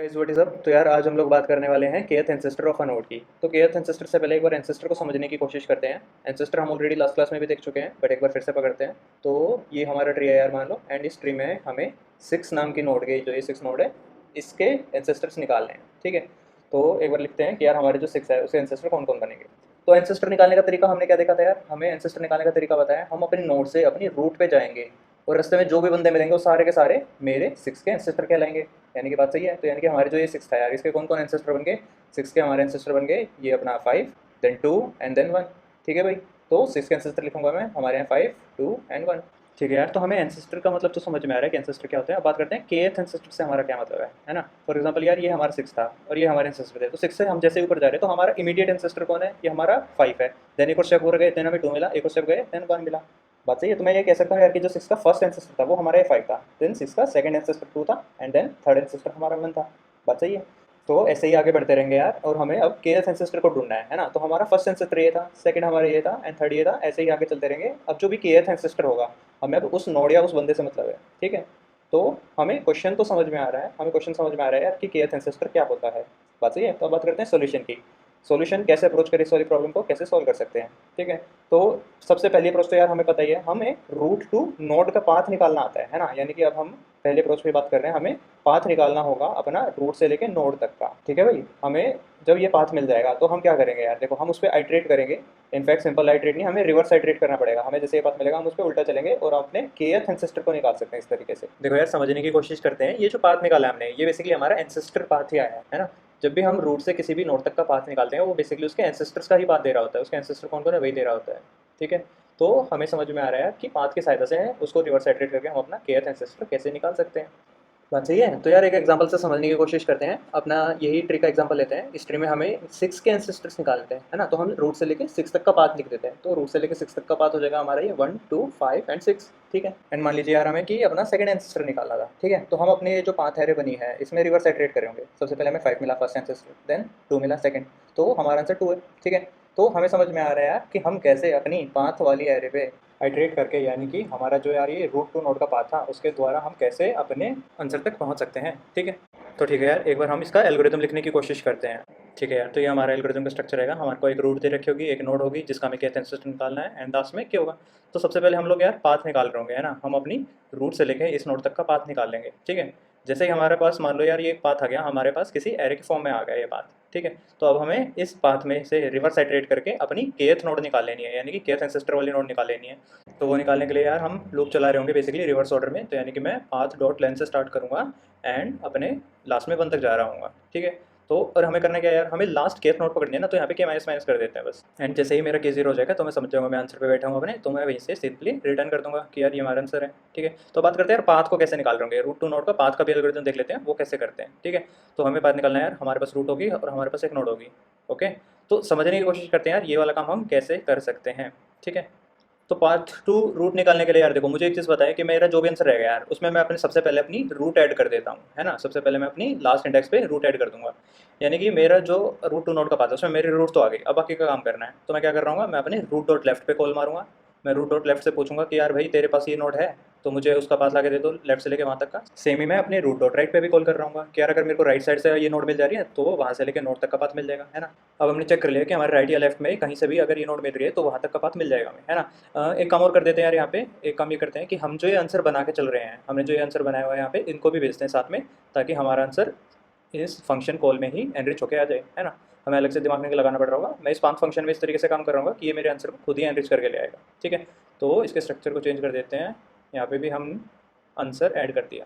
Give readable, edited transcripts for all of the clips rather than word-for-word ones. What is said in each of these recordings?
Guys what is up. तो यार आज हम लोग बात करने वाले हैं kth ancestor of a node की। तो kth एंसेस्टर से पहले एक बार एंसेस्टर को समझने की कोशिश करते हैं। एंसेस्टर हम ऑलरेडी लास्ट क्लास में भी देख चुके हैं, बट एक बार फिर से पकड़ते हैं। तो ये हमारा ट्री है यार, मान लो, एंड इस ट्री में हमें 6 नाम की नोड के, जो ये 6 नोड है, इसके एंसेस्टर्स निकालने हैं। ठीक है, तो एक बार लिखते हैं कि यार हमारे जो 6 है उसके एंसेस्टर कौन कौन बनेंगे। तो एंसेस्टर निकालने का तरीका हमने क्या देखा था यार, हमें एंसेस्टर निकालने का तरीका बताया, हम अपनी नोड से अपनी रूट पे जाएंगे और रास्ते में जो भी बंदे मिलेंगे वो सारे के सारे मेरे 6 के एंसेस्टर कहलाएंगे। यानी कि बात सही है। तो यानी कि हमारे जो ये 6 था यार, इसके कौन कौन एंसेस्टर बन गए, 6 के हमारे एंसेस्टर बन गए ये अपना 5, देन 2 एंड देन 1। ठीक है भाई, तो 6 के एंसेस्टर लिखूंगा मैं, हमारे यहाँ 5, 2 एंड 1। ठीक है यार, तो हमें एंसेस्टर का मतलब तो समझ में आ रहा है कि एंसेस्टर क्या होता है। अब बात करते हैं kth एंसेस्टर से हमारा क्या मतलब है ना। फॉर एग्जांपल यार, ये हमारा 6 था और ये हमारे एंसेस्टर थे, तो 6 से हम जैसे ऊपर जा रहे हैं तो हमारा इमीडिएट एंसेस्टर कौन है, ये हमारा 5 है। देन एक और स्टेप और गए, देन हमें 2 मिला, एक और स्टेप गए, देन 1 मिला। बात सही है। तो मैं ये कह सकता हूँ यार कि जो 6 का फर्स्ट एंसेस्टर था वो हमारा 5 था, देन 6 का सेकंड एंसेस्टर 2 था, एंड देन थर्ड एंसेस्टर हमारा 1 था। बात सही है। तो ऐसे ही आगे बढ़ते रहेंगे यार, और हमें अब kth एंसेस्टर को ढूंढना है ना। तो हमारा फर्स्ट एंसेस्टर ये था, सेकंड हमारा ये था, एंड थर्ड ये था। ऐसे ही आगे चलते रहेंगे। अब जो भी kth एंसेस्टर होगा, हमें अब उस नोड या उस बंदे से मतलब है। ठीक है, तो हमें क्वेश्चन तो समझ में आ रहा है, हमें क्वेश्चन समझ में आ रहा है यार कि kth एंसेस्टर क्या होता है। बात सही है। तो अब बात करते हैं सोल्यूशन की। सोल्यूशन कैसे अप्रोच करें, इस वाली प्रॉब्लम को कैसे सॉल्व कर सकते हैं। ठीक है, तो सबसे पहली अप्रोच तो यार हमें पता ही है, हमें रूट टू नोड का पाथ निकालना आता है ना। यानी कि अब हम पहले अप्रोच पे बात कर रहे हैं, हमें पाथ निकालना होगा अपना रूट से लेके नोड तक का। ठीक है भाई, हमें जब ये पाथ मिल जाएगा तो हम क्या करेंगे यार, देखो हम उस पर आइट्रेट करेंगे। इनफैक्ट सिंपल आइट्रेट नहीं, हमें रिवर्स आइट्रेट करना पड़ेगा। हमें जैसे ये पाथ मिलेगा हम उस पर उल्टा चलेंगे और अपने kth एंसेस्टर को निकाल सकते हैं इस तरीके से। देखो यार, समझने की कोशिश करते हैं। ये जो पाथ निकाला हमने, ये बेसिकली हमारा एंसेस्टर पाथ ही आया है ना। जब भी हम रूट से किसी भी नोड तक का पाथ निकालते हैं, वो बेसिकली उसके एंसेस्टर्स का ही पाथ दे रहा होता है। उसके एंसेस्टर कौन कौन है वही दे रहा होता है। ठीक है, तो हमें समझ में आ रहा है कि पाथ की सहायता से उसको रिवर्स आइट्रेट करके हम अपना kth एंसेस्टर कैसे निकाल सकते हैं। बात सही है। तो यार एक एग्जांपल से समझने की कोशिश करते हैं। अपना यही ट्री का एग्जांपल लेते हैं। इस ट्री में हमें 6 के एंसेस्टर्स निकालते हैं, है ना। तो हम रूट से लेके 6 तक का पाथ लिख देते हैं। तो रूट से लेके 6 तक का पाथ हो जाएगा हमारा ये 1, 2, 5 एंड 6। ठीक है, एंड मान लीजिए यार हमें कि अपना सेकंड एंसेस्टर निकालना था। ठीक है, तो हम अपने ये जो पाथ है बनी है इसमें रिवर्स आइट्रेट करेंगे। सबसे पहले हमें 5 मिला फर्स्ट एंसेस्टर, देन 2 मिला सेकंड, तो हमारा आंसर 2 है। ठीक है, तो हमें समझ में आ रहा है यार कि हम कैसे अपनी पाथ वाली एरे पे आइट्रेट करके, यानी कि हमारा जो यार ये रूट टू नोड का पाथ था उसके द्वारा हम कैसे अपने आंसर तक पहुंच सकते हैं। ठीक है, तो ठीक है यार, एक बार हम इसका एल्गोरिथम लिखने की कोशिश करते हैं। ठीक है यार, तो ये हमारा एल्गोरिथम का स्ट्रक्चर रहेगा। हमारे को एक रूट दे रखी होगी, एक नोड होगी जिसका हमें kth एंसेस्टर निकालना है, एंड लास्ट में क्या होगा। तो सबसे पहले हम लोग यार पाथ निकाल रहे होंगे, है ना। हम अपनी रूट से लेके इस नोड तक का पाथ निकाल लेंगे। ठीक है, जैसे ही हमारे पास मान लो यार ये पाथ आ गया, हमारे पास किसी एरे के फॉर्म में आ गया ये पाथ। ठीक है, तो अब हमें इस पाथ में से रिवर्स आइट्रेट करके अपनी kth नोड निकाल लेनी है, यानी कि kth एंसेस्टर वाली नोड निकाल लेनी है। तो वो निकालने के लिए यार हम लूप चला रहे होंगे बेसिकली रिवर्स ऑर्डर में। तो यानी कि मैं पाथ डॉट लेंथ से स्टार्ट करूँगा एंड अपने लास्ट में 1 तक जा रहा हूँ। ठीक है, तो और हमें करना क्या है यार, हमें लास्ट kth नोड पकड़नी है ना। तो यहाँ पे k माइनस माइनस कर देते हैं बस, एंड जैसे ही मेरा k0 हो जाएगा तो मैं समझ जाऊँगा मैं आंसर पे बैठा हूँ अपने। तो मैं वहीं से सिंपली रिटर्न कर दूंगा कि यार ये हमारा आंसर है। ठीक है, तो बात करते हैं यार पाथ को कैसे निकाल रहे होंगे। रूट टू नोड का पाथ का भी एल्गोरिथम देख लेते हैं वो कैसे करते हैं। ठीक है, तो हमें पाथ निकालना है यार, हमारे पास रूट होगी और हमारे पास एक नोड होगी। ओके, तो समझने की कोशिश करते हैं यार ये वाला काम हम कैसे कर सकते हैं। ठीक है, तो पाथ टू रूट निकालने के लिए यार देखो, मुझे एक चीज़ बताया कि मेरा जो भी आंसर रहेगा यार उसमें मैं अपने सबसे पहले अपनी रूट ऐड कर देता हूँ, है ना। सबसे पहले मैं अपनी लास्ट इंडेक्स पे रूट ऐड कर दूंगा। यानी कि मेरा जो रूट टू नोड का पाथ है उसमें मेरी रूट तो आ गई, अब बाकी का काम करना है। तो मैं क्या कर रहा हूँ, मैं अपने रूट डॉट लेफ्ट पे कॉल मारूंगा। मैं रूट डॉट लेफ्ट से पूछूंगा कि यार भाई तेरे पास ये नोड है तो मुझे उसका पाथ ला के दे दो, लेफ्ट से लेके वहाँ तक का। सेम ही मैं अपने रूट डॉट राइट पे भी कॉल कर रहा हूँ कि यार अगर मेरे को राइट साइड से ये नोड मिल जा रही है तो वहाँ से लेके नोड तक का पाथ मिल जाएगा, है ना। अब हमने चेक कर लिया कि हमारे राइट या लेफ्ट में कहीं से भी अगर ये नोड मिल रही है तो वहाँ तक का पाथ मिल जाएगा हमें, है ना। एक काम और कर देते हैं यार, यहाँ पे एक काम ये करते हैं कि हम जो ये आंसर बना के चल रहे हैं, हमने जो ये आंसर बनाया हुआ है यहाँ पे, इनको भी भेजते हैं साथ में, ताकि हमारा आंसर इस फंक्शन कॉल में ही एनरिच होके आ जाए, है ना। हमें अलग से दिमाग नहीं लगाना पड़ रहा होगा। मैं इस पाथ फंक्शन में इस तरीके से काम कर रहा हूँ कि ये मेरे आंसर को खुद ही एनरिच करके ले आएगा। ठीक है, तो इसके स्ट्रक्चर को चेंज कर देते हैं। यहाँ पे भी हम आंसर ऐड कर दिया।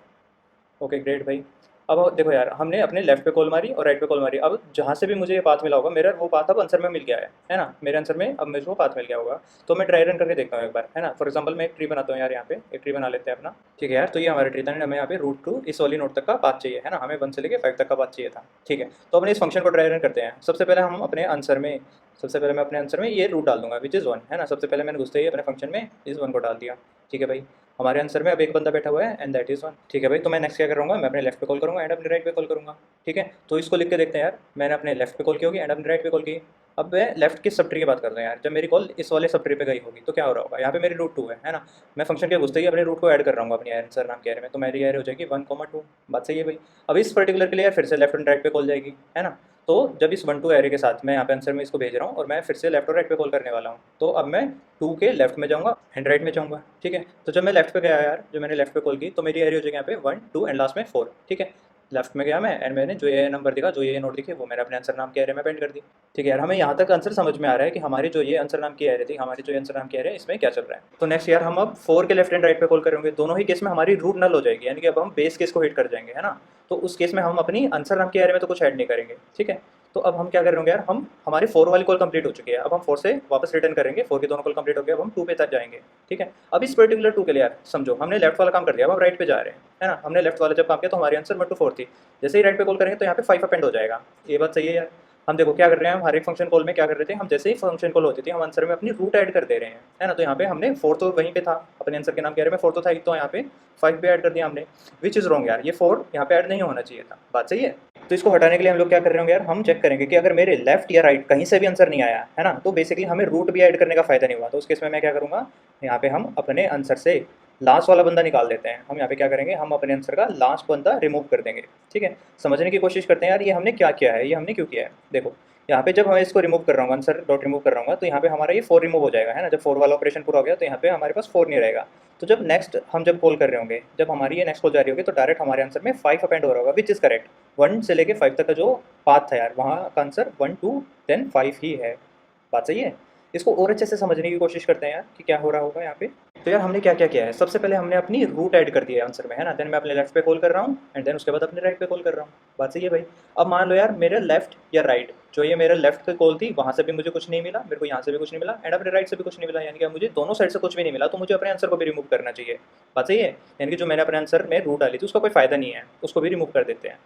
ओके ग्रेट भाई। अब देखो यार, हमने अपने लेफ्ट पे कॉल मारी और राइट पे कॉल मारी। अब जहाँ से भी मुझे ये पाथ मिला होगा, मेरा वो पाथ अब आंसर में मिल गया है ना। मेरे आंसर में अब मुझे वो पाथ मिल गया होगा। तो मैं ट्राई रन करके देखता हूँ एक बार, है ना। फॉर एग्जांपल मैं एक ट्री बनाता हूँ यार, यहाँ पे एक ट्री बना लेते हैं अपना। ठीक है यार, तो ये हमारा ट्री था, हमें यहाँ पे रूट टू इस वाली नोट तक का पाथ चाहिए, है ना। हमें 1 से लेके 5 तक का पाथ चाहिए था। ठीक है, तो अपने इस फंक्शन को ट्राई रन करते हैं। सबसे पहले हम अपने आंसर में मैं अपने आंसर में ये रूट डाल दूंगा विच इज़ 1, है ना। सबसे पहले मैंने घुसते ही अपने फंक्शन में इस 1 को डाल दिया। ठीक है भाई, हमारे आंसर में अब एक बंदा बैठा हुआ है एंड दैट इज़ 1। ठीक है भाई, तो मैं नेक्स्ट क्या करूँगा, मैं अपने लेफ्ट पे कॉल करूँगा एंड अपने राइट पे कॉल करूँगा। ठीक है, तो इसको लिख के देखते हैं यार, मैंने अपने लेफ्ट पे कॉल की होगी एंड अपने राइट पे कॉल की। अब मैं लेफ्ट की सब ट्री की बात करता हूँ यार, जब मेरी कॉल इस वाले सब ट्री पे गई होगी तो क्या हो रहा होगा, यहाँ पे मेरी रूट 2 है ना। मैं फंक्शन के घुसते ही अपने रूट को ऐड कर रहा हूँ अपनी आंसर नाम के एरे में, तो मेरी एरे हो जाएगी 1,2। बात सही है भाई। अब इस पर्टिकुलर के लिए यार फिर से लेफ्ट एंड राइट पे कॉल जाएगी, है ना। तो जब इस 1,2 एरे के साथ मैं यहाँ पे आंसर में इसको भेज रहा हूँ और मैं फिर से लेफ्ट और राइट पे कॉल करने वाला हूँ, तो अब मैं 2 के लेफ्ट में जाऊँगा एंड राइट में जाऊँगा, ठीक है। तो जब मैं लेफ्ट पे गया यार, जो मैंने लेफ्ट पे कॉल की, तो मेरी एरे हो जाएगी यहाँ पे 1, 2 एंड लास्ट में 4, ठीक है। लेफ्ट में गया मैं एंड मैंने जो ये नंबर दिखा, जो ये नोट दिखे, वो मैंने अपने आंसर नाम के एरे में पेंट कर दी। ठीक है यार, हमें यहाँ तक आंसर समझ में आ रहा है कि हमारी जो ये आंसर नाम की एरे थी, हमारी जो आंसर नाम की एरे है, इसमें क्या चल रहा है। तो नेक्स्ट यार हम अब 4 के लेफ्ट एंड राइट पे कॉल करेंगे, दोनों ही केस में हमारी रूट नल हो जाएगी, यानी कि अब हम बेस केस को हिट कर जाएंगे, है ना। तो उस केस में हम अपनी आंसर नाम के एरे में तो कुछ ऐड नहीं करेंगे, ठीक है। तो अब हम क्या करेंगे यार, हम हमारी 4 वाली कॉल कंप्लीट हो चुकी है, अब हम 4 से वापस रिटर्न करेंगे, 4 की दोनों कॉल कंप्लीट हो गया, अब हम 2 पे तक जाएंगे, ठीक है। अब इस पर्टिकुलर 2 के लिए यार समझो हमने लेफ्ट वाला काम कर दिया, अब हम राइट पे जा रहे हैं, है ना। हमने लेफ्ट वाला जब काम किया तो हमारी आंसर 1 to 4 थी, जैसे ही राइट पे कॉल करेंगे तो यहाँ पे 5 अपेंड हो जाएगा। ये बात सही है यार। हम देखो क्या कर रहे हैं, हम हर एक फंक्शन कॉल में क्या कर रहे थे, हम जैसे ही फंक्शन कॉल होती थी हम आंसर में अपनी रूट ऐड कर दे रहे हैं, है ना। तो यहाँ पे हमने 4 तो वहीं पे था, अपने आंसर के नाम कह रहे हैं 4 तो था ही, तो यहाँ पे 5 भी ऐड कर दिया हमने, विच इज़ रॉन्ग यार, ये 4 यहाँ पे ऐड नहीं होना चाहिए था। बात सही है। तो इसको हटाने के लिए हम लोग क्या कर रहे होंगे यार, हम चेक करेंगे कि अगर मेरे लेफ्ट या राइट कहीं से भी आंसर नहीं आया, है ना, तो बेसिकली हमें रूट भी ऐड करने का फायदा नहीं हुआ। तो उस केस में मैं क्या करूँगा, यहाँ पे हम अपने आंसर से लास्ट वाला बंदा निकाल देते हैं। हम यहाँ पे क्या करेंगे, हम अपने आंसर का लास्ट बंदा रिमूव कर देंगे, ठीक है। समझने की कोशिश करते हैं यार, ये हमने क्या किया है, ये हमने क्यों किया है। देखो यहाँ पे जब मैं इसको रिमूव कर रहा हूँ, आंसर डॉट रिमूव कर रहा हूँ, तो यहाँ पे हमारा ये 4 रिमूव हो जाएगा, है ना। जब 4 वाला ऑपरेशन पूरा हो गया तो यहाँ पे हमारे पास 4 नहीं रहेगा। तो जब नेक्स्ट हम जब कॉल कर रहे होंगे, जब हमारी ये नेक्स्ट कॉल जा रही होगी, तो डायरेक्ट हमारे आंसर में 5 अपेंड हो रहा होगा, विच इज़ करेक्ट। 1 से लेके 5 तक का जो पाथ था यार, वहाँ का आंसर 1 2 10 5 ही है। बात सही है। इसको और अच्छे से समझने की कोशिश करते हैं यार कि क्या हो रहा होगा यहाँ पे। तो यार हमने क्या क्या किया है, सबसे पहले हमने अपनी रूट ऐड कर दी है आंसर में, है ना। देन मैं अपने लेफ्ट पे कॉल कर रहा हूँ एंड देन उसके बाद अपने राइट पे कॉल कर रहा हूँ। बात सही है भाई। अब मान लो यार मेरे लेफ्ट या राइट, जो ये मेरा लेफ्ट की कॉल थी वहाँ से भी मुझे कुछ नहीं मिला, मेरे को यहाँ से भी कुछ नहीं मिला एंड अपने राइट से भी कुछ नहीं मिला, यानी कि मुझे दोनों साइड से कुछ भी नहीं मिला, तो मुझे अपने आंसर को भी रिमूव करना चाहिए। बात सही है। यानी कि जो मैंने अपने आंसर में रूट डाली थी उसका कोई फायदा नहीं है, उसको भी रिमूव कर देते हैं।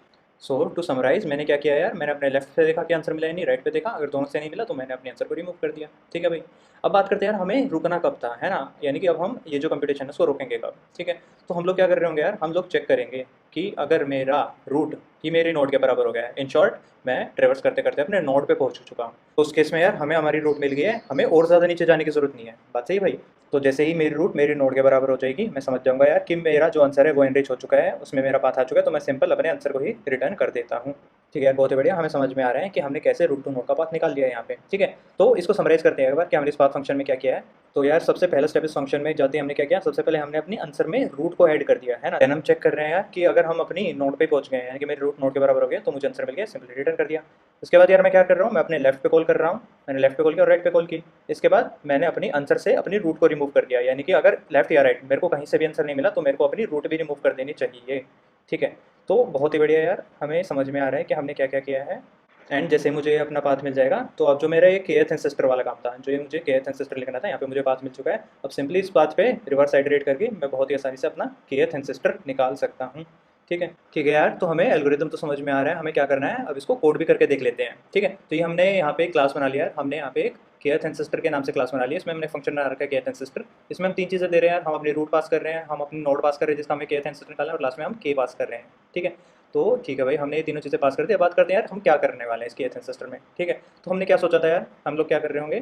सो टू समराइज, मैंने क्या किया यार, मैंने अपने लेफ्ट से देखा कि आंसर मिला है नहीं, राइट पे देखा, अगर दोनों से नहीं मिला तो मैंने अपने आंसर को रिमूव कर दिया, ठीक है भाई। अब बात करते हैं यार हमें रुकना कब था, है ना। यानी कि अब हम ये जो कंपटीशन है उसको रोकेंगे कब, ठीक है। तो हम लोग क्या कर रहे होंगे यार, हम लोग चेक करेंगे कि अगर मेरा रूट ही मेरी नोड के बराबर हो गया है, इन शॉर्ट मैं ट्रेवर्स करते करते अपने नोड पे पहुंच चुका हूँ, तो उस केस में यार हमें हमारी रूट मिल गई है, हमें और ज़्यादा नीचे जाने की जरूरत नहीं है। बात सही भाई। तो जैसे ही मेरी रूट मेरी नोड के बराबर हो जाएगी, मैं समझ जाऊंगा यार कि मेरा जो आंसर है वो एनरिच हो चुका है, उसमें मेरा पाथ आ चुका है, तो मैं सिंपल अपने आंसर को ही रिटर्न कर देता हूँ। ठीक है यार, बहुत ही बढ़िया, हमें समझ में आ रहा है कि हमने कैसे रूट टू नोड का पाथ निकाल लिया है यहाँ पे, ठीक है। तो इसको समराइज करते हैं एक बार कि हमने इस पाथ फंक्शन में क्या किया है। तो यार सबसे पहला स्टेप इस फंक्शन में जाते ही हमने क्या किया, सबसे पहले हमने अपनी आंसर में रूट को ऐड कर दिया, है ना। देन हम चेक कर रहे हैं यार कि अगर हम अपनी नोड पे पहुंच गए हैं, यानी कि मेरे रूट नोड के बराबर हो गया, तो मुझे आंसर मिल गया, सिंपली रिटर्न कर दिया। उसके बाद यार मैं क्या कर रहा हूँ, मैं अपने लेफ्ट पे कॉल कर रहा हूँ, मैंने लेफ्ट पे कॉल किया और राइट पे कॉल की। इसके बाद मैंने अपनी आंसर से अपनी रूट को रिमूव कर दिया, यानी कि अगर लेफ्ट या राइट मेरे को कहीं से भी आंसर नहीं मिला तो मेरे को अपनी रूट भी रिमूव कर देनी चाहिए, ठीक है। तो बहुत ही बढ़िया यार, हमें समझ में आ रहा है कि हमने क्या क्या किया है। एंड जैसे मुझे अपना पाथ मिल जाएगा, तो अब जो मेरा ये केएथ एंसेस्टर वाला काम था, जो ये मुझे केएथ एंसेस्टर लिखना था, यहाँ पे मुझे पाथ मिल चुका है। अब सिंपली इस पाथ पे रिवर्स आइटरेट करके मैं बहुत ही आसानी से अपना केएथ एंसेस्टर निकाल सकता हूँ, ठीक है यार। तो हमें एल्गोरिदम तो समझ में आ रहा है, हमें क्या करना है, अब इसको कोड भी करके देख लेते हैं, ठीक है। तो ये हमने यहाँ पे एक क्लास बना लिया है, हमने यहाँ पे एक केएथ एंसेस्टर के नाम से क्लास बना लिया, इसमें हमने फंक्शन बना रखा है केएथ एंसेस्टर। इसमें हम 3 चीज़ें दे रहे हैं यार, हम अपनी रूट पास कर रहे हैं, हम अपनी नोड पास कर रहे हैं जिसका हमें केएथ एंसेस्टर निकालना है, और लास्ट में हम के पास कर रहे हैं, ठीक है। तो ठीक है भाई, हमने ये तीनों चीज़ें पास कर दी। अब बात करते हैं यार हम क्या करने वाले हैं इसके केएथ एंसेस्टर में, ठीक है। तो हमने क्या सोचा था यार, हम लोग क्या कर रहे होंगे,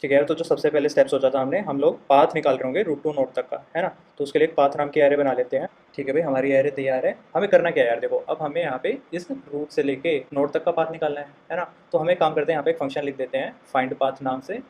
ठीक है यार। तो जो सबसे पहले स्टेप सोचा था हमने, हम लोग पाथ निकाल रहे होंगे रूट टू नोड तक का, है ना। तो उसके लिए एक पाथ नाम की एरे बना लेते हैं, ठीक है भाई। हमारी एरे तैयार है। हमें करना क्या है यार, देखो अब हमें यहाँ पे इस रूट से लेके नोड तक का पाथ निकालना है ना। तो हमें काम करते हैं, यहाँ पे एक फंक्शन लिख देते हैं फाइंड पाथ नाम से,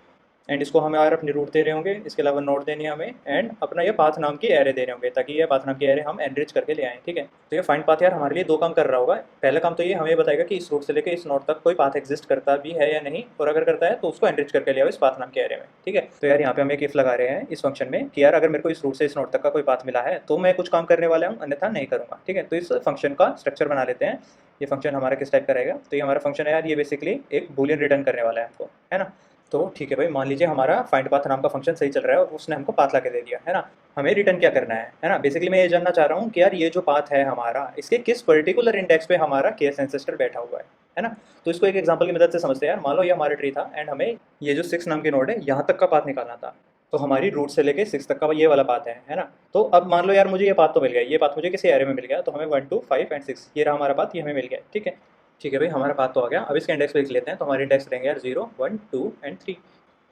एंड इसको हमें यार अपनी रूट दे रहे होंगे, इसके अलावा नोड देनी है हमें, एंड अपना ये पाथ नाम की एरे दे रहे होंगे, ताकि ये पाथ नाम की एरे हम एनरिच करके ले आएँ, ठीक है। तो ये फाइंड पाथ यार हमारे लिए 2 काम कर रहा होगा। पहला काम तो ये हमें बताएगा कि इस रूट से लेकर इस नोड तक कोई पाथ एग्जिस्ट करता भी है या नहीं, और अगर करता है तो उसको एनरिच करके ले आओ इस पाथ नाम के एरे में, ठीक है। तो यार यहाँ पे हम एक इफ लगा रहे हैं इस फंक्शन में कि यार अगर मेरे को इस रूट से इस नोड तक का कोई पाथ मिला है तो मैं कुछ काम करने वाला हूँ, अन्यथा नहीं करूँगा, ठीक है। तो इस फंक्शन का स्ट्रक्चर बना लेते हैं। ये फंक्शन हमारा किस टाइप का रहेगा, तो ये हमारा फंक्शन है यार, ये बेसिकली एक बूलियन रिटर्न करने वाला है हमको, है ना। तो ठीक है भाई, मान लीजिए हमारा फाइंड पाथ नाम का फंक्शन सही चल रहा है और उसने हमको पाथ ला के दे दिया, है ना। हमें रिटर्न क्या करना है ना। बेसिकली मैं ये जानना चाह रहा हूँ कि यार ये जो पाथ है हमारा, इसके किस पर्टिकुलर इंडेक्स पे हमारा केएथ एंसेस्टर बैठा हुआ है ना। तो इसको एक एग्जांपल की मदद से समझते हैं यार। मान लो ये हमारा ट्री था एंड हमें ये जो 6 नाम के नोड है यहाँ तक का पाथ निकालना था। तो हमारी रूट से लेके 6 तक का ये वाला पाथ है ना। तो अब मान लो यार मुझे ये पाथ तो मिल गया, ये पाथ मुझे किसी एरे में मिल गया, तो हमें 1 2 5 एंड 6 ये रहा हमारा पाथ, ये हमें मिल गया, ठीक है। ठीक है भाई, हमारा पाथ तो आ गया। अब इसके इंडेक्स पे लिख लेते हैं, तो हमारे इंडेक्स रहेंगे यार 0, 1, 2 एंड 3।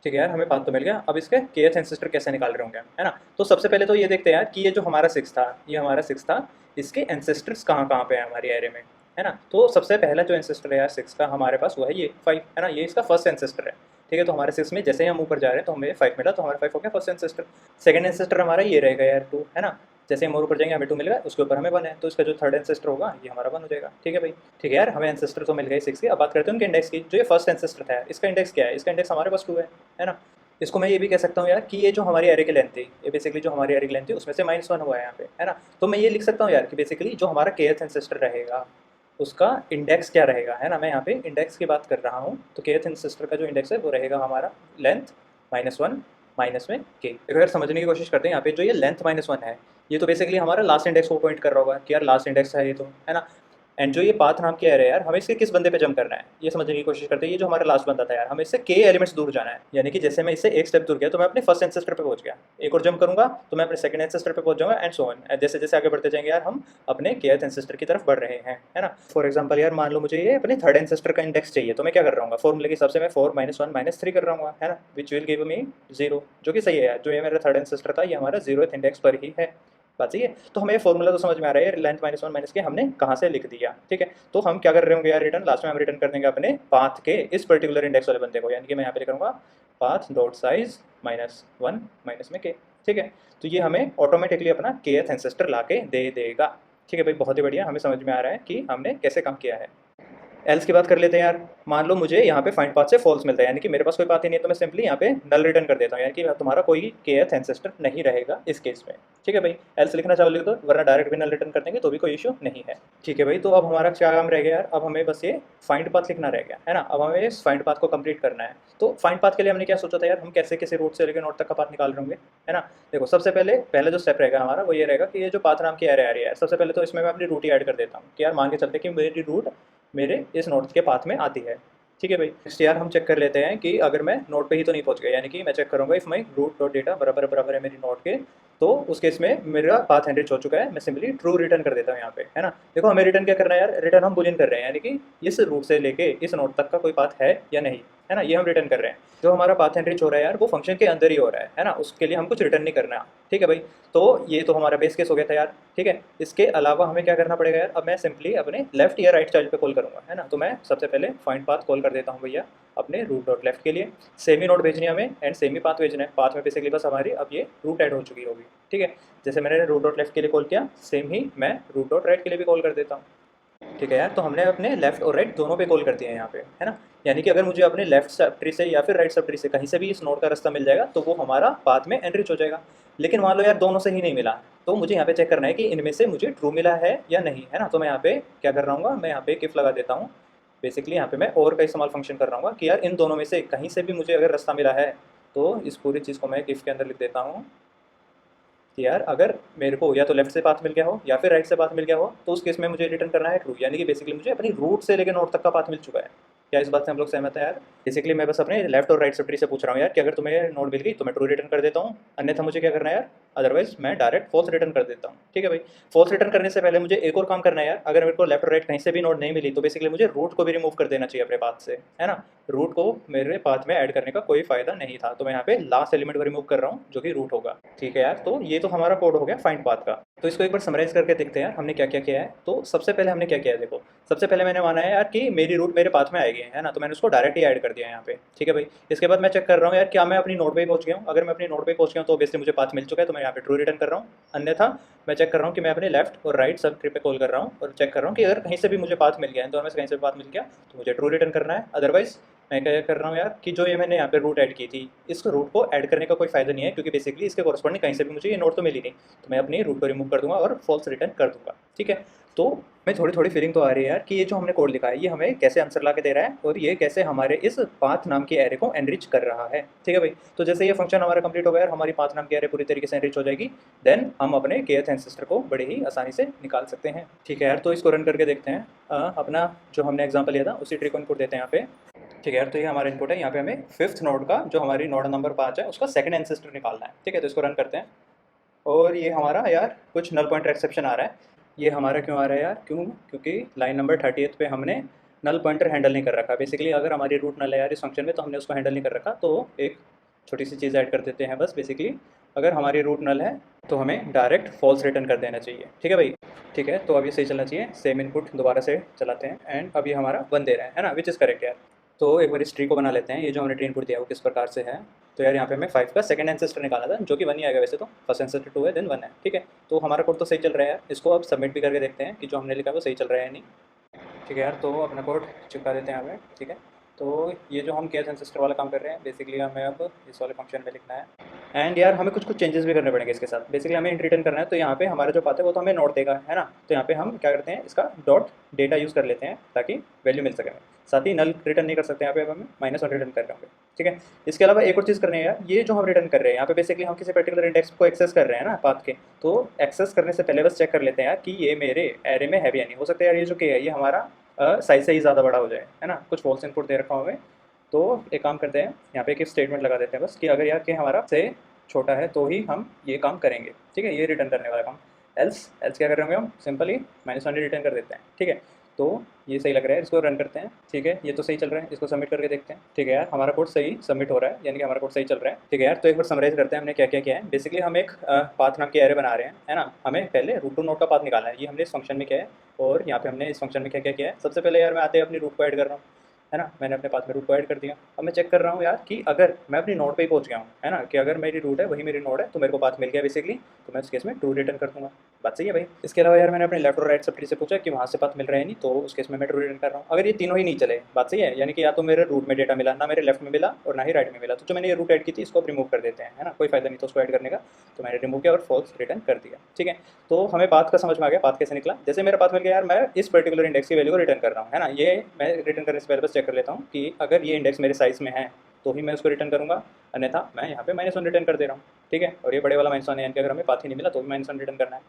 ठीक है यार, हमें पाथ तो मिल गया। अब इसके kth एंसेस्टर कैसे निकाल रहे होंगे, है ना? तो सबसे पहले तो ये देखते हैं यार कि ये जो हमारा 6 था, ये हमारा 6 था, इसके एंसेस्टर्स कहाँ कहाँ पे हैं हमारी एरे में, है ना? तो सबसे पहला जो एंसेस्टर है यार 6 का हमारे पास, वो है ये 5, है ना? ये इसका फर्स्ट एंसेस्टर है। ठीक है, तो हमारे 6 में जैसे ही हम ऊपर जा रहे हैं तो हमें 5 मिला, तो हमारा 5 हो गया फर्स्ट एंसेस्टर। सेकंड एंसेस्टर हमारा ये रहेगा यार 2, है ना? जैसे हम और ऊपर जाएंगे हमें 2 मिलेगा, उसके ऊपर हमें 1 है, तो इसका जो थर्ड एंसेस्टर होगा ये हमारा 1 हो जाएगा। ठीक है भाई, ठीक है यार, हमें एंसेस्टर तो मिल गए 6 के। अब बात करते हैं उनके इंडेक्स की। जो ये फर्स्ट एंसेस्टर था, इसका इंडेक्स क्या है? इसका इंडेक्स हमारे पास 2 है ना? इसको मैं ये भी कह सकता हूँ यार कि ये जो हमारी एरे की लेंथ थी, ये बेसिकली जो हमारी एरे की लेंथ थी उसमें से -1 हुआ है यहाँ पे, है ना? तो मैं ये लिख सकता हूँ यार कि बेसिकली जो हमारा kth एंसेस्टर रहेगा उसका इंडेक्स क्या रहेगा, है ना? मैं यहाँ पे इंडेक्स की बात कर रहा हूँ, तो kth एंसेस्टर का जो इंडेक्स है वो रहेगा हमारा लेंथ -1 माइनस में k। अगर समझने की कोशिश करते हैं यहाँ पे, जो ये लेंथ -1 है, ये तो बेसिकली हमारा लास्ट इंडेक्स को पॉइंट कर रहा होगा कि यार लास्ट इंडेक्स है ये तो, है ना? एंड जो ये पाथ नाम की एरे है यार, हमें इसके किस बंदे पे जंप करना है ये समझने की कोशिश करते हैं। ये जो हमारा लास्ट बंदा था यार, हमें इससे k एलिमेंट्स दूर जाना है। यानी कि जैसे मैं इससे एक स्टेप दूर गया तो मैं अपने फर्स्ट एंसेस्टर पे पहुंच गया, एक और जंप करूंगा तो मैं अपने सेकंड एंसेस्टर पे पहुंच जाऊंगा, एंड सो ऑन। जैसे जैसे आगे बढ़ते जाएंगे यार हम अपने kth एंसेस्टर की तरफ बढ़ रहे हैं, है ना? फॉर एग्जाम्पल यार, मान लो मुझे ये अपने थर्ड एंसेस्टर का इंडेक्स चाहिए, तो मैं क्या कर रहा हूँ? फॉर्मूले के हिसाब से मैं 4 -1 -3 कर रहा हूँ, है ना? विच विल गिव मी 0, जो कि सही है यार। जो ये मेरा थर्ड एंसेस्टर था ये हमारा 0th इंडेक्स पर ही है। बात सही है। तो हमें ये फॉर्मूला तो समझ में आ रहा है, लेंथ -1 माइनस के हमने कहाँ से लिख दिया। ठीक है, तो हम क्या कर रहे होंगे यार, रिटर्न लास्ट में हम रिटर्न कर देंगे अपने पाथ के इस पर्टिकुलर इंडेक्स वाले बंदे को। यानी कि मैं यहाँ पे लिखूंगा पाथ डॉट साइज -1 माइनस में के। ठीक है, तो ये हमें ऑटोमेटिकली अपना kth एंसेस्टर ला के दे देगा। ठीक है भाई, बहुत ही बढ़िया, हमें समझ में आ रहा है कि हमने कैसे काम किया है। एल्स की बात कर लेते हैं यार। मान लो मुझे यहाँ पे फाइंड पाथ से फॉल्स मिलता है, यानी कि मेरे पास कोई पाथ ही नहीं है, तो मैं सिंपली यहाँ पे नल रिटर्न कर देता हूँ, यानी कि तुम्हारा कोई kth एंसेस्टर नहीं रहेगा इस केस में। ठीक है भाई, एल्स लिखना चाहो लिख दो, वरना डायरेक्ट भी नल रिटर्न कर देंगे तो भी कोई इशू नहीं है। ठीक है भाई, तो अब हमारा क्या काम रह गया यार? अब हमें बस ये फाइंड पाथ लिखना रह गया, है ना? अब हमें इस फाइंड पाथ को कंप्लीट करना है। तो फाइंड पाथ के लिए हमने क्या सोचा था यार, हम कैसे किसी रूट से लेकर नोड तक का पाथ निकाल रहे होंगे, है ना? देखो, सबसे पहले पहला जो स्टेप रहेगा हमारा वो ये रहेगा कि ये जो पाथ नाम की एरे आ रही है, सबसे पहले तो इसमें मैं अपनी रूट ही ऐड कर देता हूँ कि यार मान के चलते कि मेरी रूट मेरे इस नोड के पाथ में आती है। ठीक है भाई, नेक्स्ट यार हम चेक कर लेते हैं कि अगर मैं नोड पे ही तो नहीं पहुंच गया, यानी कि मैं चेक करूंगा if my root dot data बराबर बराबर है मेरी नोड के, तो उस केस में मेरा पाथ एनरिच हो चुका है। मैं सिंपली ट्रू रिटर्न कर देता हूँ यहाँ पे, है ना? देखो, हमें रिटर्न क्या करना है यार? रिटर्न हम बुलियन कर रहे हैं, यानी कि इस रूट से लेके इस नोड तक का कोई पाथ है या नहीं, है ना? ये हम रिटर्न कर रहे हैं। जो हमारा पाथ एनरिच हो रहा है यार, वो फंक्शन के अंदर ही हो रहा है ना? उसके लिए हम कुछ रिटर्न नहीं करना। ठीक है भाई, तो ये तो हमारा बेस केस हो गया था यार। ठीक है, इसके अलावा हमें क्या करना पड़ेगा यार? अब मैं सिंपली अपने लेफ्ट या राइट चाइल्ड पे कॉल करूँगा, है ना? तो मैं सबसे पहले फाइंड पाथ कॉल कर देता हूँ भैया अपने रूट डॉट लेफ्ट के लिए। सेम ही नोड भेजनी है हमें एंड सेम ही पाथ भेजना है। पाथ में बेसिकली बस हमारी अब ये रूट ऐड हो चुकी होगी। ठीक है, जैसे मैंने रूट डॉट लेफ्ट के लिए कॉल किया, सेम ही मैं रूट डॉट राइट के लिए भी कॉल कर देता हूँ। ठीक है यार, तो हमने अपने लेफ्ट और राइट दोनों पे कॉल कर दिया है यहाँ पे, है ना? यानी कि अगर मुझे अपने लेफ्ट सब ट्री से या फिर राइट सब ट्री से कहीं से भी इस नोड का रास्ता मिल जाएगा तो वो हमारा पाथ में एनरिच हो जाएगा। लेकिन मान लो यार दोनों से ही नहीं मिला, तो मुझे यहाँ पे चेक करना है कि इनमें से मुझे ट्रू मिला है या नहीं, है ना? तो मैं यहाँ पे क्या कर रहा हूँ, मैं यहाँ पे किफ लगा देता हूँ। बेसिकली यहाँ पे मैं और का इस्तेमाल फंक्शन कर रहा हूँ कि यार इन दोनों में से कहीं से भी मुझे अगर रास्ता मिला है, तो इस पूरी चीज़ को मैं किफ के अंदर लिख देता हूँ कि यार अगर मेरे को या तो लेफ्ट से पाथ मिल गया हो या फिर राइट से पाथ मिल गया हो, तो उस केस में मुझे रिटर्न करना है ट्रू। यानी कि बेसिकली मुझे अपनी रूट से लेकर नोड तक का पाथ मिल चुका है। क्या इस बात से हम लोग सहमत है यार? बेसिकली मैं बस अपने लेफ्ट और राइट सब ट्री से पूछ रहा हूँ यार कि अगर तुम्हें नोड मिल गई तो मैं ट्रू रिटर्न कर देता हूँ, अन्यथा मुझे क्या करना है यार? अदरवाइज मैं डायरेक्ट फॉल्स रिटर्न कर देता हूँ। ठीक है भाई, फॉल्स रिटर्न करने से पहले मुझे एक और काम करना है यार। अगर मेरे को लेफ्ट और राइट कहीं से भी नोड नहीं मिली, तो बेसिकली मुझे रूट को भी रिमूव कर देना चाहिए अपने पाथ से, है ना? रूट को मेरे पाथ में ऐड करने का कोई फायदा नहीं था, तो मैं यहाँ पे लास्ट एलिमेंट को रिमूव कर रहा हूँ जो कि रूट होगा। ठीक है यार, तो ये तो हमारा कोड हो गया फाइंड पाथ का। तो इसको एक बार समराइज करके देखते हैं हमने क्या क्या किया है। तो सबसे पहले हमने क्या किया है, देखो, सबसे पहले मैंने माना है यार कि मेरी रूट मेरे पाथ में आएगी, है ना? तो मैंने उसको डायरेक्ट ही ऐड कर दिया है यहाँ पे। ठीक है भाई, इसके बाद मैं चेक कर रहा हूँ यार क्या मैं अपनी नोड पे पहुंच गया हूँ। अगर मैं अपनी नोड पे पहुंच गया हूँ तो ऑब्वियसली मुझे पाथ मिल चुका है, तो मैं यहाँ पे ट्रू रिटर्न कर रहा हूँ। अन्यथा मैं चेक कर रहा हूँ कि मैं अपने लेफ्ट और राइट सब ट्री पे कॉल कर रहा हूँ और चेक कर रहा हूँ कि अगर कहीं से भी मुझे पाथ मिल गया है, दोनों में से कहीं से भी पाथ मिल गया तो मुझे ट्रू रिटर्न करना है। अदरवाइज मैं क्या कर रहा हूँ यार कि जो ये मैंने यहाँ पे रूट ऐड की थी, इस रूट को ऐड करने का कोई फायदा नहीं है, क्योंकि बेसिकली इसके कॉरस्पॉन्डिंग कहीं से भी मुझे ये नोट तो मिली नहीं, तो मैं अपनी रूट को रिमूव कर दूंगा और फॉल्स रिटर्न कर दूंगा। ठीक है, तो मैं थोड़ी थोड़ी फीलिंग तो आ रही है यार कि ये जो हमने कोड लिखा है ये हमें कैसे आंसर ला के दे रहा है और ये कैसे हमारे इस पाथ नाम की एरे को एनरिच कर रहा है। ठीक है भाई, तो जैसे ये फंक्शन हमारा कंप्लीट हो गया और हमारी पाथ नाम की एरे पूरी तरीके से एनरिच हो जाएगी, देन हम अपने kth एंसेस्टर को बड़े ही आसानी से निकाल सकते हैं। ठीक है यार, तो इसको रन करके देखते हैं। अपना जो हमने एग्जाम्पल लिया था उसी ट्री को इनपुट देते हैं यहाँ पे। ठीक है यार, तो ये हमारा इनपुट है। यहाँ पे हमें फिफ्थ नोड का जो हमारी नोड नंबर 5 है उसका सेकंड एंसेस्टर निकालना है। ठीक है, तो इसको रन करते हैं और ये हमारा यार कुछ नल पॉइंट एक्सेप्शन आ रहा है। ये हमारा क्यों आ रहा है यार? क्योंकि लाइन नंबर 38 पे हमने नल पॉइंटर हैंडल नहीं कर रखा। बेसिकली अगर हमारी रूट नल है यार इस फंक्शन में तो हमने उसको हैंडल नहीं कर रखा, तो एक छोटी सी चीज़ ऐड कर देते हैं बस। बेसिकली अगर हमारी रूट नल है तो हमें डायरेक्ट फॉल्स रिटर्न कर देना चाहिए। ठीक है भाई, ठीक है, तो अब ये सही चलना चाहिए। सेम इनपुट दोबारा से चलाते हैं एंड अब ये हमारा 1 दे रहा है ना, विच इज़ करेक्ट यार। तो एक बार इस ट्री को बना लेते हैं। ये जो हमने ट्री इनपुट दिया वो किस प्रकार से है, तो यार यहाँ पे हमें 5 का सेकंड एंसेस्टर निकाला था जो कि 1 ही आएगा वैसे तो। फर्स्ट एंसेस्टर 2 है देन 1 है। ठीक है, तो हमारा कोड तो सही चल रहा है यार। इसको अब सबमिट भी करके देखते हैं कि जो हमने लिखा है वो सही चल रहा है या नहीं। ठीक है यार, तो अपना कोड चिपका देते हैं यहाँ पे। ठीक है, तो ये जो हम केस एंसेस्टर वाला काम कर रहे हैं बेसिकली हमें अब इस वाले फंक्शन में लिखना है। एंड यार हमें कुछ चेंजेस भी करने पड़ेंगे इसके साथ। बेसिकली हमें इंट रिटर्न करना है, तो यहाँ पे हमारा जो पाथ है वो तो हमें नोट देगा है ना। तो यहाँ पे हम क्या करते हैं, इसका डॉट डेटा यूज़ कर लेते हैं ताकि वैल्यू मिल सके हमें। साथ ही नल रिटर्न नहीं कर सकते यहाँ पे, अब हमें -1 रिटर्न कर रहे होंगे। ठीक है, इसके अलावा एक और चीज़ करनी है यार। ये जो हम रिटर्न कर रहे हैं यहाँ पे बेसिकली हम किसी पर्टिकुलर इंडेक्स को एक्सेस कर रहे हैं ना पाथ के, तो एक्सेस करने से पहले बस चेक कर लेते हैं यार कि ये मेरे एरे में है भी या नहीं। हो सकता है यार ये जो के है ये हमारा साइज से ही ज़्यादा बड़ा हो जाए है ना, कुछ फॉल्स इनपुट दे रखा हमें। तो एक काम करते हैं, यहाँ पे एक स्टेटमेंट लगा देते हैं बस कि अगर यार के हमारा से छोटा है तो ही हम ये काम करेंगे। ठीक है, ये रिटर्न करने वाला काम। एल्स क्या कर रहे होंगे हम, सिंपली -1 रिटर्न कर देते हैं। ठीक है, तो ये सही लग रहा है, इसको रन करते हैं। ठीक है, ये तो सही चल रहा है, इसको सबमिट करके देखते हैं। ठीक है यार, हमारा कोड सही सबमिट हो रहा है, यानी कि हमारा कोड सही चल रहा है। ठीक है यार, तो एक बार समराइज करते हैं हमने क्या क्या किया है। बेसिकली हम एक पाथ नाम की एरे बना रहे हैं है ना। हमें पहले रूट टू नोड का पाथ निकालना है, ये हमने इस फंक्शन में किया है। और यहाँ पे हमने इस फंक्शन में क्या क्या किया है, सबसे पहले यार मैं आते ही अपनी रूट को ऐड कर रहा हूँ है ना। मैंने अपने पाथ में रूट को ऐड कर दिया। अब मैं चेक कर रहा हूँ यार कि अगर मैं अपनी नोड पे ही पहुँच गया हूँ है ना, कि अगर मेरी रूट है वही मेरी नोड है तो मेरे को पाथ मिल गया बेसिकली, तो मैं उस केस में ट्रू रिटर्न कर दूँगा। बात सही है भाई। इसके अलावा यार मैंने अपने लेफ्ट और राइट सब ट्री से पूछा कि वहाँ से पाथ मिल रहा है नहीं, तो उस केस में मैं ट्रू रिटर्न कर रहा हूँ। अगर ये तीनों ही नहीं चले, बात सही है, यानी कि या तो मेरे रूट में डेटा मिला, ना मेरे लेफ्ट में मिला और ना ही राइट में मिला, तो जो मैंने ये रूट ऐड की थी इसको अब रिमूव कर देते हैं है ना, कोई फायदा नहीं था उसको ऐड करने का, तो मैंने रिमूव किया और फॉल्स रिटर्न कर दिया। ठीक है, तो हमें पाथ का समझ में आ गया, पाथ कैसे निकला। जैसे मेरा पाथ मिल गया यार, मैं इस पर्टिकुलर इंडेक्स की वैल्यू को रिटर्न कर रहा हूँ है ना। ये मैं रिटर्न करने से पहले बस चेक कर लेता हूँ कि अगर ये इंडेक्स मेरे साइज में है तो ही मैं उसको रिटर्न करूँगा, अन्यथा मैं यहाँ पे -1 रिटर्न कर दे रहा हूँ। ठीक है, और ये बड़े वाला -1 है, यानी कि अगर हमें पाथ ही नहीं मिला तो भी -1 रिटर्न करना है।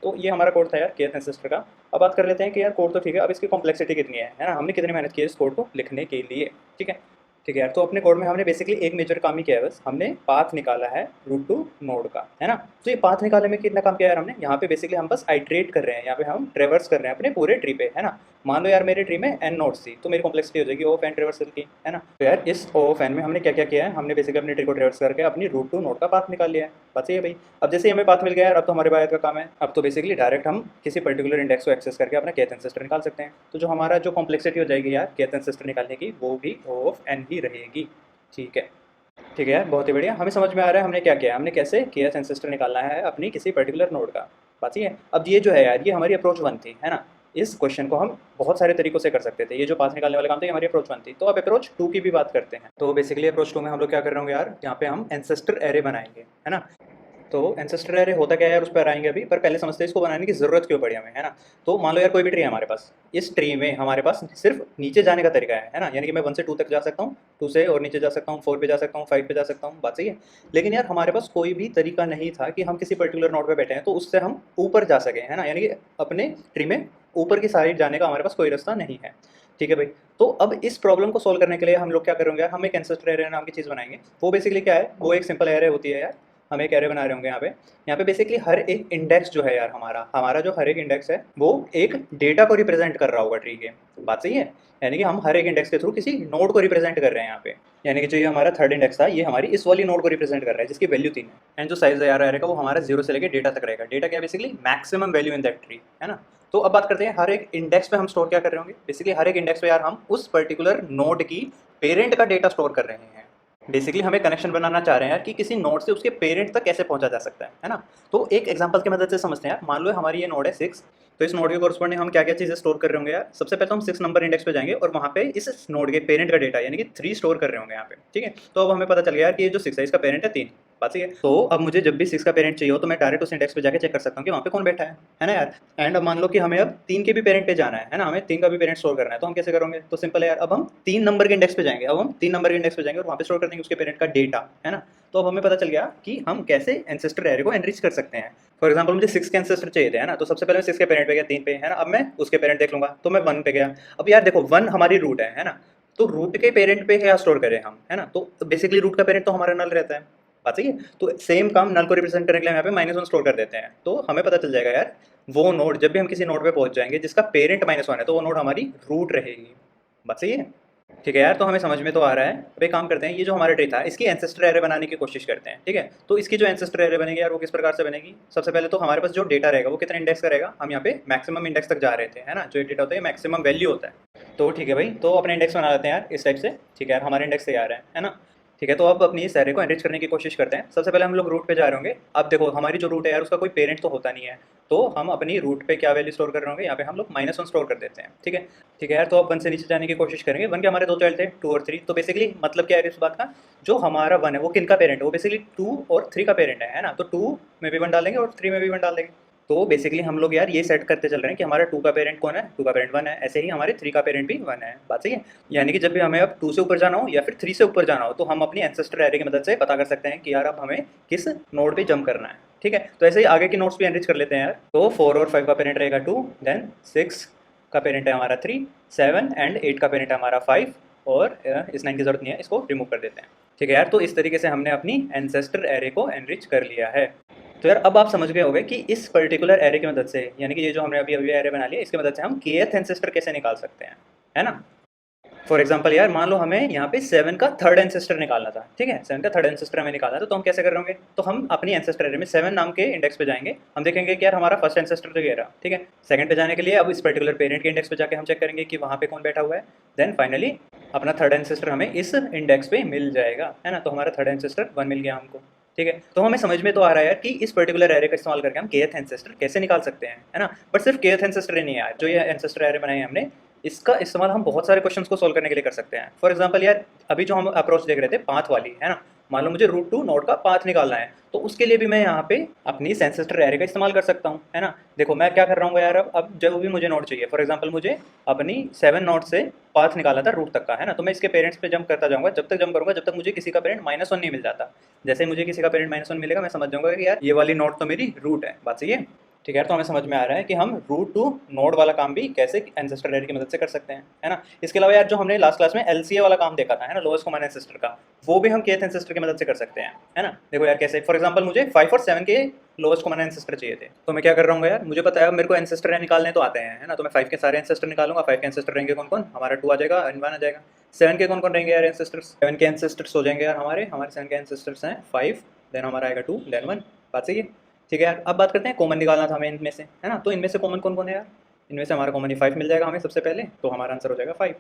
तो ये हमारा कोड था यार केथ एंसेस्टर का। अब बात कर लेते हैं कि यार कोड तो ठीक है, अब इसकी कॉम्प्लेक्सिटी कितनी है ना, हमने कितनी मेहनत की है इस कोड को लिखने के लिए। ठीक है, ठीक है यार, तो अपने कोड में हमने बेसिकली एक मेजर काम ही किया है, बस हमने पाथ निकाला है रूट टू नोड का है ना। तो ये पाथ निकालने में कितना काम किया यार हमने, यहाँ पे बेसिकली हम बस आइट्रेट कर रहे हैं, यहाँ पे हम ट्रेवर्स कर रहे हैं अपने पूरे ट्री पे है ना। मान लो यार मेरे ट्री में n नोड्स थी, तो मेरी कॉम्प्लेक्सिटी हो जाएगी O ऑफ n ट्रेवर्सल की है ना। तो यार इस O ऑफ n में हमने क्या क्या किया है, हमने बेसिकली अपने ट्री को ट्रेवर्स करके अपनी रूट टू नोड का पाथ निकाल लिया है। बात सही है भाई। अब जैसे हमें पाथ मिल गया यार, अब तो हमारे पास का काम है, अब तो बेसिकली डायरेक्ट हम किसी पर्टिकुलर इंडेक्स को एक्सेस करके अपना केथ एंसेस्टर निकाल सकते हैं। तो जो हमारा जो कॉम्प्लेक्सिटी हो जाएगी यार केथ एंसेस्टर निकालने की, वो भी O ऑफ n ही रहेगी। ठीक है, ठीक है यार, बहुत ही बढ़िया, हमें समझ में आ रहा है हमने क्या किया, हमने कैसे केथ एंसेस्टर निकालना है अपनी किसी पर्टिकुलर नोड का। बात ही है। अब ये जो है यार, ये हमारी अप्रोच 1 थी है ना। इस क्वेश्चन को हम बहुत सारे तरीकों से कर सकते थे, ये जो पाथ निकालने वाले काम थे हमारी अप्रोच 1 थी। तो अब अप्रोच 2 की भी बात करते हैं। तो बेसिकली अप्रोच 2 में हम लोग क्या कर रहे होंगे यार, यहाँ पे हम एंसेस्टर एरे बनाएंगे है ना। तो एंसेस्टर एरे होता क्या है यार, उस पर आएंगे अभी, पर पहले समझते हैं इसको बनाने की ज़रूरत क्यों पड़ी हमें है ना। तो मान लो यार कोई भी ट्री है हमारे पास, इस ट्री में हमारे पास सिर्फ नीचे जाने का तरीका है ना, यानी कि मैं 1 से 2 तक जा सकता हूँ, 2 से और नीचे जा सकता हूँ, 4 पे जा सकता हूँ, 5 पे जा सकता हूँ। बात सही है। लेकिन यार हमारे पास कोई भी तरीका नहीं था कि हम किसी पर्टिकुलर नोड पे बैठे हैं तो उससे हम ऊपर जा सकें है ना, यानी कि अपने ट्री में ऊपर की साइड जाने का हमारे पास कोई रास्ता नहीं है। ठीक है भाई, तो अब इस प्रॉब्लम को सोल्व करने के लिए हम लोग क्या करेंगे यार, हम एक एंसेस्टर एरे नाम की चीज़ बनाएंगे। वो बेसिकली क्या है, वो एक सिंपल एरे होती है यार। हम एक एरे बना रहे होंगे यहाँ पे बेसिकली हर एक इंडेक्स जो है यार, हमारा जो हर एक इंडेक्स है वो एक डेटा को रिप्रेजेंट कर रहा होगा ट्री के। बात सही है, यानी कि हम हर एक इंडेक्स के थ्रू किसी नोड को रिप्रेजेंट कर रहे हैं यहाँ पे। यानी कि जो ये हमारा थर्ड इंडेक्स था ये हमारी इस वाली नोड को रिप्रेजेंट कर रहा है जिसकी वैल्यू 3 है। एंड जो साइज है यार एरे का वो हमारा 0 से लेकर डेटा तक रहेगा। डेटा क्या basically maximum value in that tree है ना। तो अब बात करते हैं हर एक इंडेक्स पे हम स्टोर क्या कर रहे होंगे। बेसिकली हर एक इंडेक्स पे यार हम उस पर्टिकुलर नोड की पेरेंट का डेटा स्टोर कर रहे हैं। बेसिकली हमें कनेक्शन बनाना चाह रहे हैं यार कि किसी नोड से उसके पेरेंट तक कैसे पहुंचा जा सकता है ना। तो एक एग्जांपल की मदद से समझते हैं यार। मान लो हमारी ये नोड है 6, तो इस नोड के कोरस्पॉन्डिंग हम क्या क्या चीज़ें स्टोर कर रहे होंगे यार। सबसे पहले तो हम 6 नंबर इंडेक्स पे जाएंगे और वहाँ पे इस नोड के पेरेंट का डेटा यानी कि 3 स्टोर कर रहे होंगे यहाँ पे। ठीक है, तो अब हमें पता चल गया यार कि ये जो 6 है इसका पेरेंट है 3। बात सही है। तो अब मुझे जब भी 6 का पेरेंट चाहिए हो तो मैं डायरेक्ट उस इंडेक्स पे जाके चेक कर सकता हूँ कि वहाँ पे कौन बैठा है ना यार। एंड अब मान लो कि हमें अब 3 के भी पेरेंट पे जाना है ना, हमें 3 का भी पेरेंट स्टोर करना है, तो हम कैसे करेंगे। तो सिंपल है यार, अब हम 3 नंबर के इंडेक्स पे जाएंगे, अब हम 3 नंबर के इंडेक्स पे जाएंगे और वहाँ पे स्टोर कर देंगे उसके पेरेंट का डेटा है ना। तो अब हमें पता चल गया कि हम कैसे एंसेस्टर एरे को एनरिच कर सकते हैं। फॉर एग्जांपल मुझे 6 के एंसेस्टर चाहिए थे है ना, तो सबसे पहले मैं 6 के पेरेंट पे गया 3 पे है ना। अब मैं उसके पेरेंट देख लूंगा तो मैं 1 पे गया। अब यार देखो 1 हमारी रूट है ना, तो रूट के पेरेंट पे क्या स्टोर करें हम है ना। तो बेसिकली रूट का पेरेंट तो हमारा नल रहता है। बात सही है। तो सेम काम नल को रिप्रेजेंट करने के लिए यहाँ पे -1 स्टोर कर देते हैं। तो हमें पता चल जाएगा यार वो नोड, जब भी हम किसी नोड पे पहुंच जाएंगे जिसका पेरेंट -1 है तो वो नोड हमारी रूट रहेगी। बात सही है? ठीक है यार, तो हमें समझ में तो आ रहा है। अब एक काम करते हैं, ये जो हमारा ट्री था इसकी एंसेस्टर एरे बनाने की कोशिश करते हैं, ठीक है? तो इसकी जो एंसेस्टर एरे बनेगी यार वो किस प्रकार से बनेगी? सबसे पहले तो हमारे पास जो डेटा रहेगा वो कितना इंडेक्स का रहेगा? हम यहाँ पे मैक्सिमम इंडेक्स तक जा रहे थे, है ना? जो डेटा होता है मैक्सिमम वैल्यू होता है। तो ठीक है भाई, तो अपने इंडेक्स बना लेते हैं यार इस टाइप से। ठीक है यार, हमारे इंडेक्स तैयार है ना? ठीक है, तो अब अपनी इस एरे को एनरिच करने की कोशिश करते हैं। सबसे पहले हम लोग रूट पे जा रहे होंगे। अब देखो हमारी जो रूट है यार उसका कोई पेरेंट तो होता नहीं है, तो हम अपनी रूट पे क्या वैल्यू स्टोर कर रहे होंगे? यहाँ पे हम लोग -1 स्टोर कर देते हैं, ठीक है? ठीक है यार, तो अब 1 से नीचे जाने की कोशिश करेंगे। 1 के हमारे 2 चाइल्ड थे, 2 और 3। तो बेसिकली मतलब क्या है इस बात का, जो हमारा 1 है वो किन का पेरेंट है? वो बेसिकली 2 और 3 का पेरेंट है ना? तो 2 में भी 1 डालेंगे और 3 में भी 1 डाल देंगे। तो बेसिकली हम लोग यार ये सेट करते चल रहे हैं कि हमारा 2 का पेरेंट कौन है? 2 का पेरेंट 1 है। ऐसे ही हमारे 3 का पेरेंट भी 1 है। बात सही है? यानी कि जब भी हमें अब 2 से ऊपर जाना हो या फिर 3 से ऊपर जाना हो तो हम अपनी एंसेस्टर एरे की मदद से पता कर सकते हैं कि यार अब हमें किस नोड पे जंप करना है, ठीक है? तो ऐसे ही आगे की नोड्स भी एनरिच कर लेते हैं यार। तो 4 और 5 का पेरेंट रहेगा 2, देन 6 का पेरेंट है हमारा 3, 7 एंड 8 का पेरेंट है हमारा 5 और इस 9 की जरूरत नहीं है, इसको रिमूव कर देते हैं। ठीक है यार, तो इस तरीके से हमने अपनी एंसेस्टर एरे को एनरिच कर लिया है। तो यार अब आप समझ गए होंगे कि इस पर्टिकुलर एरे की मदद से, यानी कि ये जो हमने अभी अभी एरे बना लिया इसकी मदद से हम kth एंसेस्टर कैसे निकाल सकते हैं, है ना? फॉर एग्जाम्पल यार मान लो हमें यहाँ पे 7 का थर्ड एंसेस्टर निकालना था, ठीक है? 7 का थर्ड एंसेस्टर हमें निकालना था, तो हम कैसे कर रहे होंगे? तो हम अपनी एंसेस्टर एरे में 7 नाम के इंडेक्स पे जाएंगे। हम देखेंगे कि यार हमारा फर्स्ट एंसेस्टर तो ये रहा, ठीक है? सेकंड पे जाने के लिए अब इस पर्टिकुलर पेरेंट के इंडेक्स पे जाके हम चेक करेंगे कि वहाँ पे कौन बैठा हुआ है। देन फाइनली अपना थर्ड एंसेस्टर हमें इस इंडेक्स पे मिल जाएगा, है ना? तो हमारा थर्ड एंसेस्टर 1 मिल गया हमको, ठीक है? तो हमें समझ में तो आ रहा है यार कि इस पर्टिकुलर एरे का इस्तेमाल करके हम kth एंसेस्टर कैसे निकाल सकते हैं, है ना? बट सिर्फ kth एंसेस्टर ही नहीं है यार, जो ये एंसेस्टर एरे बनाए हैं हमने, इसका इस्तेमाल हम बहुत सारे क्वेश्चंस को सोल्व करने के लिए कर सकते हैं। फॉर एग्जांपल यार अभी जो हम अप्रोच देख रहे थे पाथ वाली, है ना? मान लो मुझे रूट टू नोड का पाथ निकालना है, तो उसके लिए भी मैं यहाँ पे अपनी एंसेस्टर एरे का इस्तेमाल कर सकता हूँ, है ना? देखो मैं क्या कर रहा हूँ यार, अब जब भी मुझे नोड चाहिए, फॉर एग्जाम्पल मुझे अपनी 7 नोड से पाथ निकाला था रूट तक का, है ना? तो मैं इसके पेरेंट्स पे जंप करता जाऊँगा, जब तक जंप करूँगा जब तक मुझे किसी का पेरेंट -1 नहीं मिल जाता। जैसे ही मुझे किसी का पेरेंट -1 मिलेगा मैं समझ जाऊँगा कि यार ये वाली नोड तो मेरी रूट है। बात सही है? ठीक है यार, तो हमें समझ में आ रहा है कि हम रूट टू नोड वाला काम भी कैसे एंसेस्टर एरे की मदद से कर सकते हैं, है ना? इसके अलावा यार जो हमने लास्ट क्लास में एलसीए वाला काम देखा था, है ना, लोएस्ट कॉमन एंसेस्टर का, वो भी हम kth एंसेस्टर की मदद से कर सकते हैं, है ना? देखो यार कैसे, फॉर एग्जांपल मुझे 5 और 7 के लोएस्ट कॉमन एंसेस्टर चाहिए थे, तो मैं क्या कर रहा हूँ यार, मुझे पता है अब मेरे को एंसेस्टर निकालने तो आते हैं, है ना? तो मैं 5 के सारे एंसेस्टर निकालूंगा। 5 के एंसेस्टर रहेंगे कौन कौन? हमारा 2 आ जाएगा एंड 1 आ जाएगा। 7 के कौन कौन रहेंगे यार एंसेस्टर्स? 7 के एंसेस्टर्स हो जाएंगे यार हमारे 7 के एंसेस्टर्स हैं 5, देन हमारा आएगा 2, देन 1। बात सही है? ठीक है यार, अब बात करते हैं कॉमन निकालना था हमें इनमें से, है ना? तो इनमें से कॉमन कौन कौन है यार? इनमें से हमारा कॉमन ही 5 मिल जाएगा हमें सबसे पहले, तो हमारा आंसर हो जाएगा 5।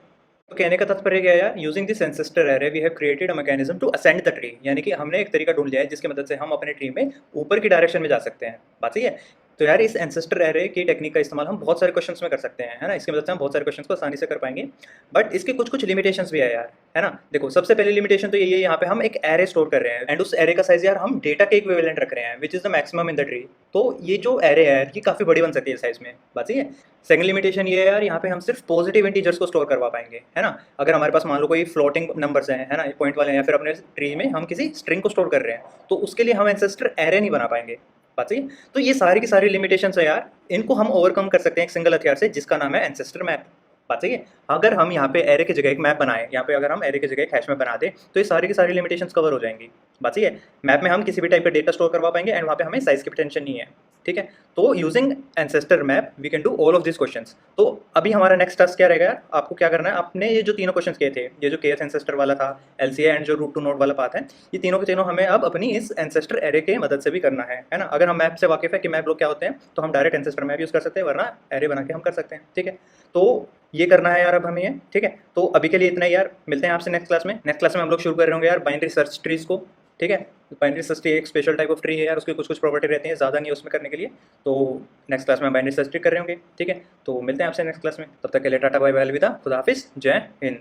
तो कहने का तात्पर्य क्या है यार, using this ancestor array we have created a mechanism to ascend the tree, यानी कि हमने एक तरीका ढूंढ लिया है जिसकी मदद से हम अपने ट्री में ऊपर की डायरेक्शन में जा सकते हैं। बात सही है? तो यार इस एंसेस्टर एरे की टेक्निक का इस्तेमाल हम बहुत सारे क्वेश्चंस में कर सकते हैं, है ना? इसकी मदद से हम बहुत सारे क्वेश्चंस को आसानी से कर पाएंगे, बट इसके कुछ कुछ लिमिटेशंस भी है यार, है ना? देखो सबसे पहली लिमिटेशन तो यही है, यहाँ पे हम एक एरे स्टोर कर रहे हैं एंड उस एरे का साइज यार हम डेटा के इक्विवेलेंट रख रहे हैं which is the maximum in the tree. तो ये जो एरे है ये काफ़ी बड़ी बन सकती है साइज में। बात सही है? सेकंड लिमिटेशन ये है यार, यहाँ पे हम सिर्फ पॉजिटिव इंटीजर्स को स्टोर करवा पाएंगे, है ना? अगर हमारे पास मान लो कोई फ्लोटिंग नंबर्स हैं, है ना, पॉइंट वाले हैं, या फिर अपने ट्री में हम किसी स्ट्रिंग को स्टोर कर रहे हैं, तो उसके लिए हम एंसेस्टर एरे नहीं बना पाएंगे। बात सही है? तो ये सारी की सारी लिमिटेशंस है यार, इनको हम ओवरकम कर सकते हैं एक सिंगल हथियार से जिसका नाम है एंसेस्टर मैप। बात सही है? अगर हम यहाँ पे एरे की जगह एक मैप बनाए, यहाँ पे अगर हम एरे की जगह एक हैश मैप बना दें तो ये सारी की सारी लिमिटेशंस कवर हो जाएंगी। बात सही है? मैप में हम किसी भी टाइप का डेटा स्टोर करवा पाएंगे एंड वहाँ पे हमें साइज की टेंशन नहीं है, ठीक है? तो using ancestor map we can do all of this questions. तो अभी हमारा नेक्स्ट टास्क क्या रहेगा यार, आपको क्या करना है, आपने ये जो तीनों क्वेश्चंस किए थे, ये जो kth एंसेस्टर वाला था, एलसीए एंड जो रूट टू नोड वाला पाथ है, ये तीनों के तीनों हमें अब अपनी इस एंसेस्टर एरे के मदद से भी करना है ना? अगर हम मैप से वाकिफ है कि मैप लोग क्या होते हैं तो हम डायरेक्ट एंसेस्टर मैप यूज़ कर सकते हैं, वरना एरे बना के हम कर सकते हैं, ठीक है? तो ये करना है यार अब हमें ये, ठीक है? तो अभी के लिए इतना ही यार, मिलते हैं आपसे नेक्स्ट क्लास में। नेक्स्ट क्लास में हम लोग शुरू कर रहे होंगे यार बाइनरी सर्च ट्रीज को, ठीक है? बाइनरी सर्च ट्री एक स्पेशल टाइप ऑफ ट्री है यार, उसकी कुछ कुछ प्रॉपर्टी रहती है, ज़्यादा नहीं है उसमें करने के लिए। तो नेक्स्ट क्लास में हम बाइनरी सर्च ट्री कर रहे होंगे, ठीक है? तो मिलते हैं आपसे नेक्स्ट क्लास में, तब तक के लिए टाटा बाय बाय, अलविदा, खुदा हाफिज़, जय हिंद।